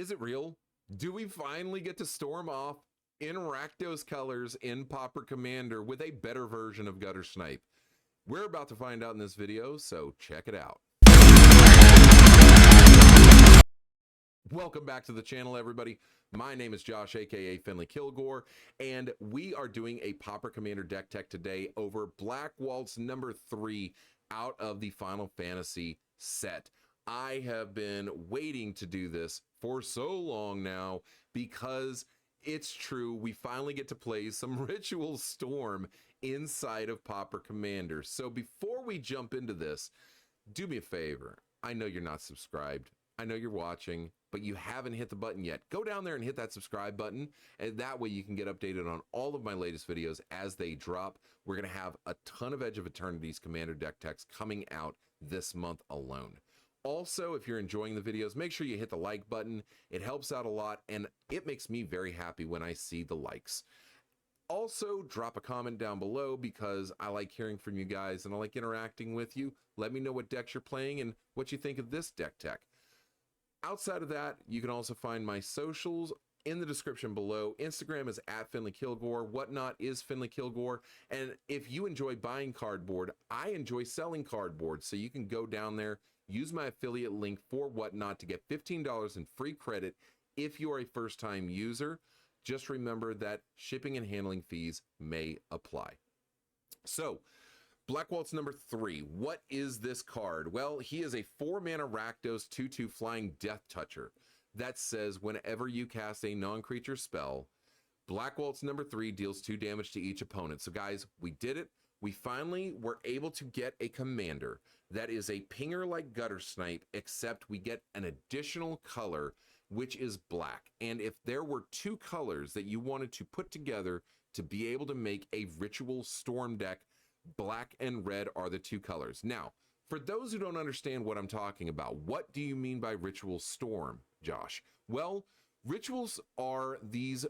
Is it real? Do we finally get to storm off in Rakdos colors in Pauper Commander with a better version of Gutter Snipe? We're about to find out in this video, so check it out. Welcome back to the channel, everybody. My name is Josh, aka Finley Kilgore, and we are doing a Pauper Commander deck tech today over Black Waltz number 3 out of the Final Fantasy set. I have been waiting to do this for so long now because it's true, we finally get to play some Ritual Storm inside of Pauper Commander. So before we jump into this, do me a favor. I know you're not subscribed. I know you're watching, but you haven't hit the button yet. Go down there and hit that subscribe button, and that way you can get updated on all of my latest videos as they drop. We're going to have a ton of Edge of Eternity's Commander deck techs coming out this month alone. Also, if you're enjoying the videos, make sure you hit the like button. It helps out a lot, and it makes me very happy when I see the likes. Also, drop a comment down below because I like hearing from you guys and I like interacting with you. Let me know what decks you're playing and what you think of this deck tech. Outside of that, you can also find my socials in the description below. Instagram is @FinleyKilgore. Whatnot is Finley Kilgore. And if you enjoy buying cardboard, I enjoy selling cardboard. So you can go down there, use my affiliate link for Whatnot to get $15 in free credit if you are a first-time user. Just remember that shipping and handling fees may apply. So, Black Waltz number 3. What is this card? Well, he is a 4-mana Rakdos 2/2 flying Death Toucher that says whenever you cast a non-creature spell, Black Waltz number 3 deals 2 damage to each opponent. So guys, we did it. We finally were able to get a commander that is a pinger like Gutter Snipe, except we get an additional color, which is black. And if there were 2 colors that you wanted to put together to be able to make a Ritual Storm deck, black and red are the 2 colors. Now, for those who don't understand what I'm talking about, what do you mean by Ritual Storm, Josh? Well, rituals are these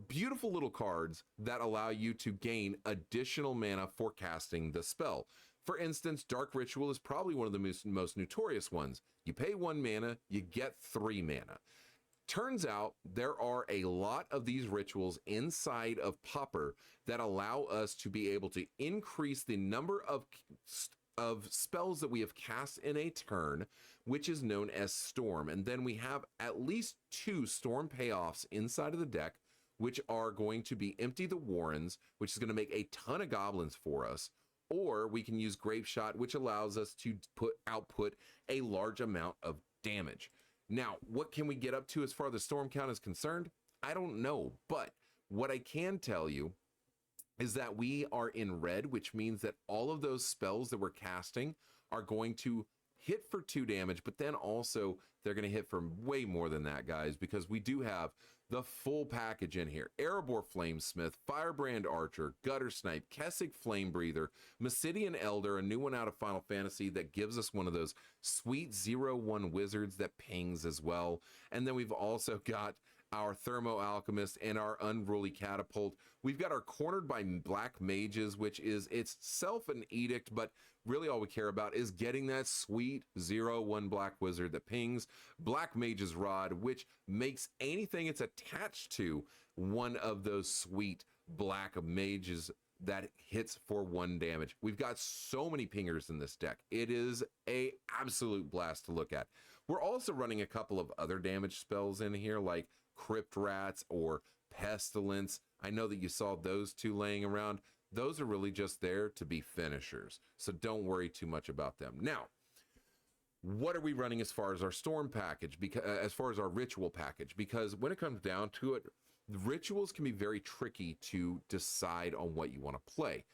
beautiful little cards that allow you to gain additional mana for casting the spell. For instance, Dark Ritual is probably one of the most notorious ones. You pay 1 mana, you get 3 mana. Turns out there are a lot of these rituals inside of Pauper that allow us to be able to increase the number of spells that we have cast in a turn, which is known as Storm. And then we have at least 2 Storm payoffs inside of the deck, which are going to be Empty the Warrens, which is going to make a ton of goblins for us, or we can use Grape Shot, which allows us to output a large amount of damage. Now, what can we get up to as far as the storm count is concerned? I don't know, but what I can tell you is that we are in red, which means that all of those spells that we're casting are going to hit for 2 damage, but then also they're going to hit for way more than that, guys, because we do have the full package in here. Erebor Flamesmith, Firebrand Archer, Gutter Snipe, Kessig Flame Breather, Masidian Elder, a new one out of Final Fantasy that gives us one of those sweet 0/1 wizards that pings as well. And then we've also got our Thermo Alchemist and our Unruly Catapult. We've got our Cornered by Black Mages, which is itself an edict, but really all we care about is getting that sweet 0/1 Black Wizard that pings. Black Mage's Rod, which makes anything it's attached to one of those sweet Black Mages that hits for 1 damage. We've got so many pingers in this deck. It is a absolute blast to look at. We're also running a couple of other damage spells in here, like Crypt Rats or Pestilence. I know that you saw those 2 laying around. Those are really just there to be finishers, so don't worry too much about them. Now, what are we running as far as our storm package, because as far as our ritual package? Because when it comes down to it, rituals can be very tricky to decide on what you want to play.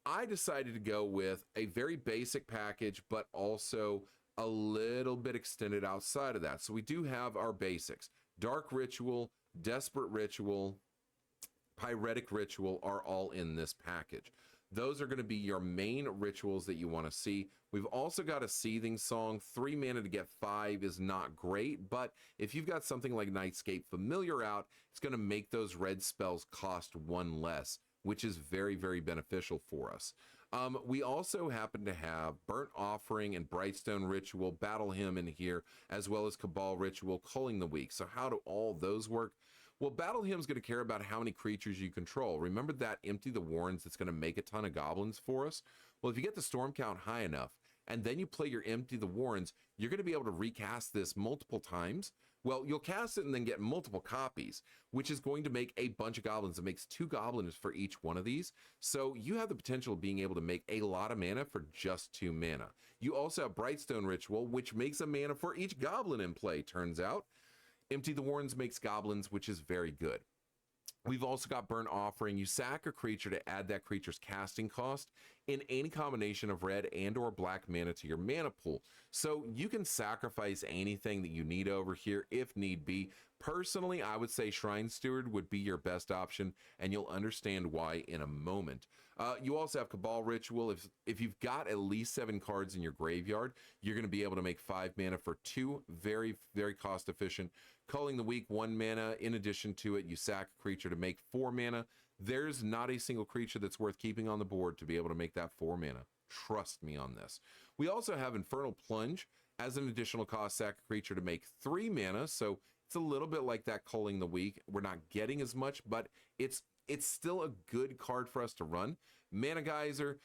I decided to go with a very basic package, but also a little bit extended outside of that. So we do have our basics. Dark Ritual, Desperate Ritual, Pyretic Ritual are all in this package. Those are going to be your main rituals that you want to see. We've also got a Seething Song. 3 mana to get 5 is not great, but if you've got something like Nightscape Familiar out, it's going to make those red spells cost 1 less, which is very, very beneficial for us. We also happen to have Burnt Offering and Brightstone Ritual, Battle Hymn in here, as well as Cabal Ritual, Culling the Weak. So how do all those work? Well, Battle Hymn's going to care about how many creatures you control. Remember that Empty the Warrens that's going to make a ton of goblins for us? Well, if you get the storm count high enough, and then you play your Empty the Warrens, you're going to be able to recast this multiple times. Well, you'll cast it and then get multiple copies, which is going to make a bunch of goblins. It makes 2 goblins for each one of these. So you have the potential of being able to make a lot of mana for just 2 mana. You also have Brightstone Ritual, which makes a mana for each goblin in play, turns out. Empty the Warrens makes goblins, which is very good. We've also got Burnt Offering. You sack a creature to add that creature's casting cost in any combination of red and or black mana to your mana pool. So you can sacrifice anything that you need over here if need be. Personally, I would say Shrine Steward would be your best option, and you'll understand why in a moment. You also have Cabal Ritual. If you've got at least 7 cards in your graveyard, you're going to be able to make 5 mana for 2 very, very cost efficient. Culling the Weak, 1 mana. In addition to it, you sack a creature to make 4 mana. There's not a single creature that's worth keeping on the board to be able to make that 4 mana. Trust me on this. We also have Infernal Plunge as an additional cost, sack a creature to make 3 mana. So it's a little bit like that Culling the Weak. We're not getting as much, but it's still a good card for us to run. Mana Geyser,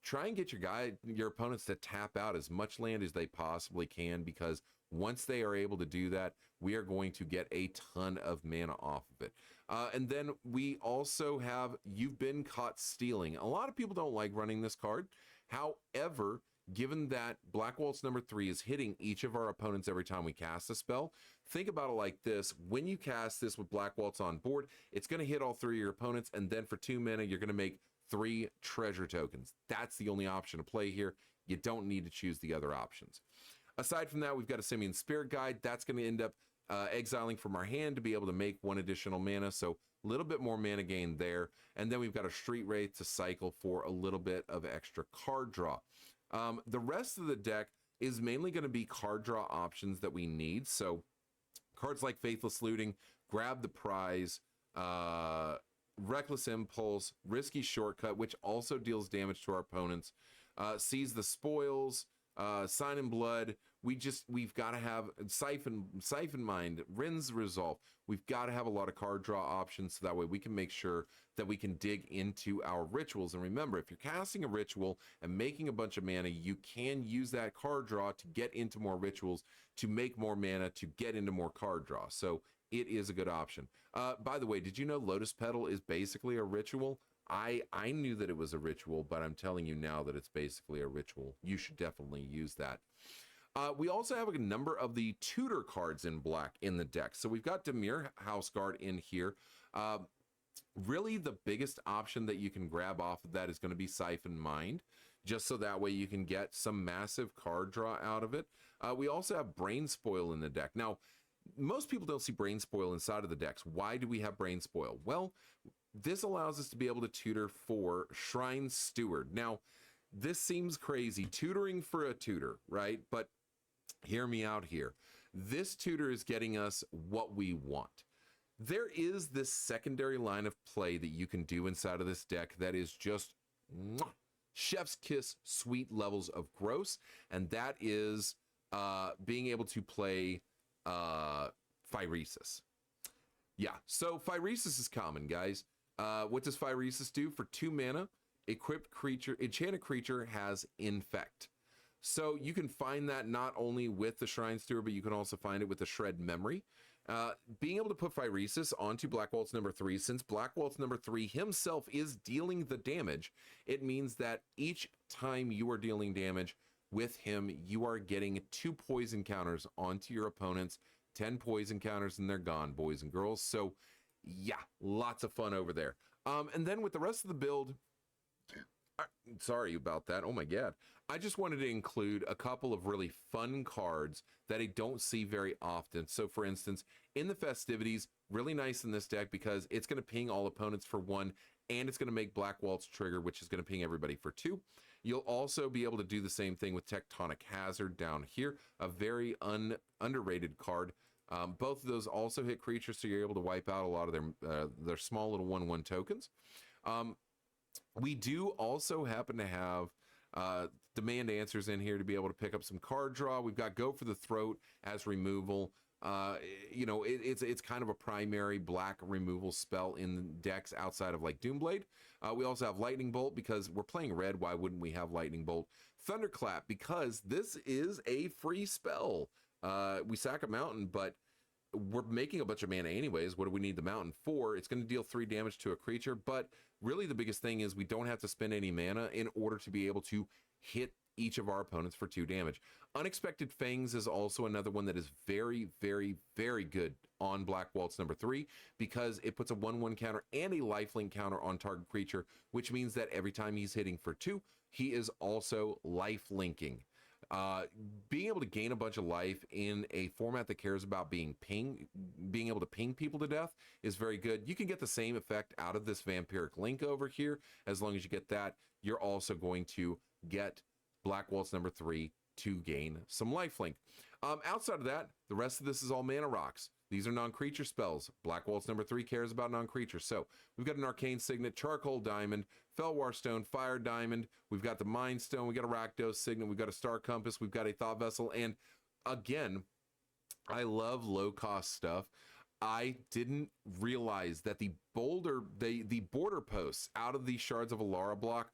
try and get your opponents to tap out as much land as they possibly can, because once they are able to do that, we are going to get a ton of mana off of it. And then we also have You've Been Caught Stealing. A lot of people don't like running this card. However, given that Black Waltz number 3 is hitting each of our opponents every time we cast a spell, think about it like this. When you cast this with Black Waltz on board, it's going to hit all 3 of your opponents, and then for 2 mana, you're going to make 3 treasure tokens. That's the only option to play here. You don't need to choose the other options. Aside from that, we've got a Simian Spirit Guide. That's going to end up exiling from our hand to be able to make 1 additional mana, so a little bit more mana gain there. And then we've got a Street Wraith to cycle for a little bit of extra card draw. The rest of the deck is mainly going to be card draw options that we need. So cards like Faithless Looting, Grab the Prize, Reckless Impulse, Risky Shortcut, which also deals damage to our opponents, Seize the Spoils, Sign in Blood. We've got to have Siphon Mind, Rin's Resolve. We've got to have a lot of card draw options, so that way we can make sure that we can dig into our rituals. And remember, if you're casting a ritual and making a bunch of mana, you can use that card draw to get into more rituals, to make more mana, to get into more card draw. So it is a good option. By the way, did you know Lotus Petal is basically a ritual? I knew that it was a ritual, but I'm telling you now that it's basically a ritual. You should definitely use that. We also have a number of the tutor cards in black in the deck. So we've got Dimir Houseguard in here. Really, the biggest option that you can grab off of that is going to be Siphon Mind, just so that way you can get some massive card draw out of it. We also have Brain Spoil in the deck. Now, most people don't see Brain Spoil inside of the decks. Why do we have Brain Spoil? Well, this allows us to be able to tutor for Shrine Steward. Now, this seems crazy, tutoring for a tutor, right? But hear me out here. This tutor is getting us what we want. There is this secondary line of play that you can do inside of this deck that is just chef's kiss sweet levels of gross, and that is being able to play Phyresis. Yeah, so Phyresis is common, guys. What does Phyresis do? For 2 mana, enchanted creature has Infect. So you can find that not only with the Shrine Steward, but you can also find it with the Shred Memory. Being able to put Phyresis onto Black Waltz number 3, since Black Waltz number 3 himself is dealing the damage, it means that each time you are dealing damage with him, you are getting 2 poison counters onto your opponents. 10 poison counters and they're gone, boys and girls. So yeah, lots of fun over there. And then with the rest of the build, sorry about that. Oh my God. I just wanted to include a couple of really fun cards that I don't see very often. So for instance, in the festivities, really nice in this deck because it's going to ping all opponents for 1, and it's going to make Black Waltz trigger, which is going to ping everybody for 2. You'll also be able to do the same thing with Tectonic Hazard down here, a very underrated card. Both of those also hit creatures, so you're able to wipe out a lot of their small little 1/1 tokens. We do also happen to have demand answers in here to be able to pick up some card draw. We've got Go for the Throat as removal. You know, it's kind of a primary black removal spell in decks outside of like Doomblade. We also have Lightning Bolt because we're playing red. Why wouldn't we have Lightning Bolt? Thunderclap because this is a free spell. We sack a mountain, but we're making a bunch of mana anyways. What do we need the mountain for? It's going to deal 3 damage to a creature, but really the biggest thing is we don't have to spend any mana in order to be able to hit each of our opponents for 2 damage. Unexpected Fangs is also another one that is very, very, very good on Black Waltz number 3 because it puts a 1/1 counter and a lifelink counter on target creature, which means that every time he's hitting for 2, he is also lifelinking. Being able to gain a bunch of life in a format that cares about being able to ping people to death is very good. You can get the same effect out of this Vampiric Link over here. As long as you get that, you're also going to get Black Waltz number 3 to gain some lifelink. Outside of that, the rest of this is all mana rocks. These are non-creature spells. Black Waltz number 3 cares about non-creature. So we've got an Arcane Signet, Charcoal Diamond, Felwar Stone, Fire Diamond. We've got the Mind Stone. We got a Rakdos Signet. We've got a Star Compass. We've got a Thought Vessel. And again, I love low-cost stuff. I didn't realize that the border posts out of the Shards of Alara block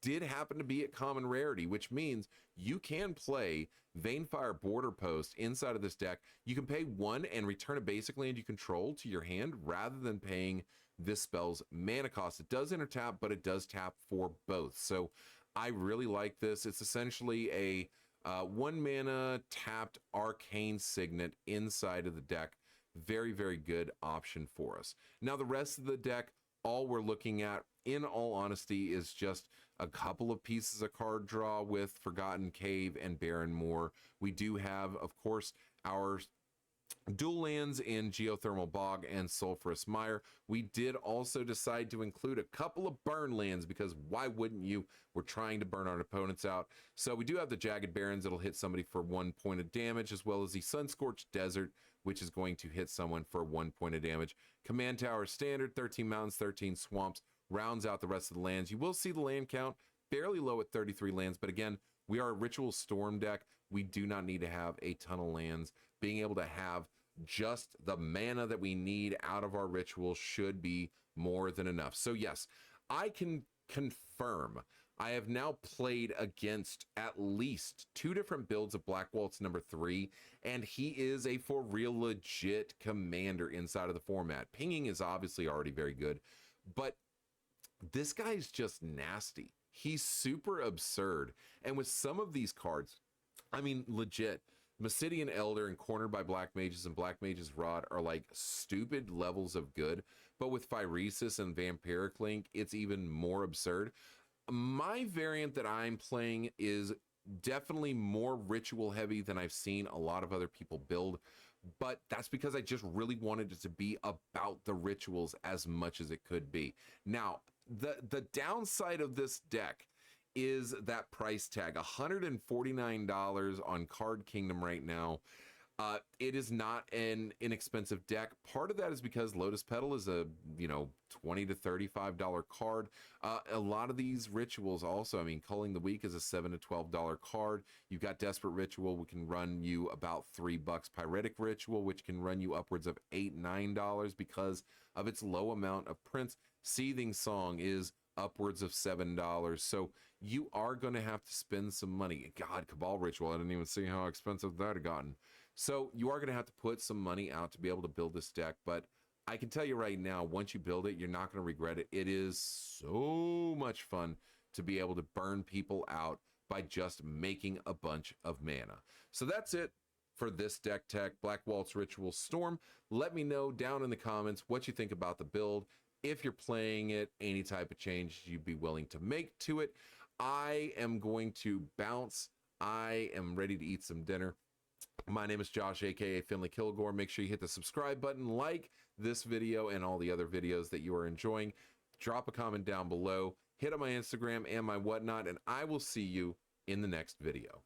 did happen to be at common rarity, which means you can play Vanefire Border Post inside of this deck. You can pay 1 and return a basic land you control to your hand rather than paying this spell's mana cost. It does intertap, but it does tap for both. So I really like this. It's essentially a 1 mana tapped Arcane Signet inside of the deck. Very, very good option for us. Now, the rest of the deck, all we're looking at, in all honesty, is just a couple of pieces of card draw with Forgotten Cave and Barren Moor. We do have, of course, our dual lands in Geothermal Bog and Sulphurous Mire. We did also decide to include a couple of burn lands because why wouldn't you? We're trying to burn our opponents out. So we do have the Jagged Barrens that'll hit somebody for 1 point of damage, as well as the Sunscorched Desert, which is going to hit someone for 1 point of damage. Command Tower Standard, 13 mountains, 13 swamps, rounds out the rest of the lands. You will see the land count fairly low at 33 lands, but again, we are a Ritual Storm deck. We do not need to have a ton of lands. Being able to have just the mana that we need out of our ritual should be more than enough. So yes, I can confirm I have now played against at least 2 different builds of Black Waltz number 3, and he is a for real legit commander inside of the format. Pinging is obviously already very good, but this guy's just nasty. He's super absurd. And with some of these cards, I mean, legit, Massidian Elder and Cornered by Black Mages and Black Mage's Rod are like stupid levels of good, but with Phyresis and Vampiric Link, it's even more absurd. My variant that I'm playing is definitely more ritual heavy than I've seen a lot of other people build, but that's because I just really wanted it to be about the rituals as much as it could be. Now, the downside of this deck is that price tag, $149 on Card Kingdom right now. It is not an inexpensive deck. Part of that is because Lotus Petal is a, $20 to $35 card. A lot of these rituals also, I mean, Culling the Weak is a $7 to $12 card. You've got Desperate Ritual, which can run you about $3. Pyretic Ritual, which can run you upwards of $8, $9 because of its low amount of prints. Seething Song is upwards of $7. So you are going to have to spend some money. God, Cabal Ritual, I didn't even see how expensive that had gotten. So you are going to have to put some money out to be able to build this deck, but I can tell you right now, once you build it, you're not going to regret it. It is so much fun to be able to burn people out by just making a bunch of mana. So that's it for this deck tech, Black Waltz Ritual Storm. Let me know down in the comments what you think about the build. If you're playing it, any type of change you'd be willing to make to it. I am going to bounce. I am ready to eat some dinner. My name is Josh, aka Finley Kilgore. Make sure you hit the subscribe button, like this video and all the other videos that you are enjoying. Drop a comment down below, hit up my Instagram and my whatnot, and I will see you in the next video.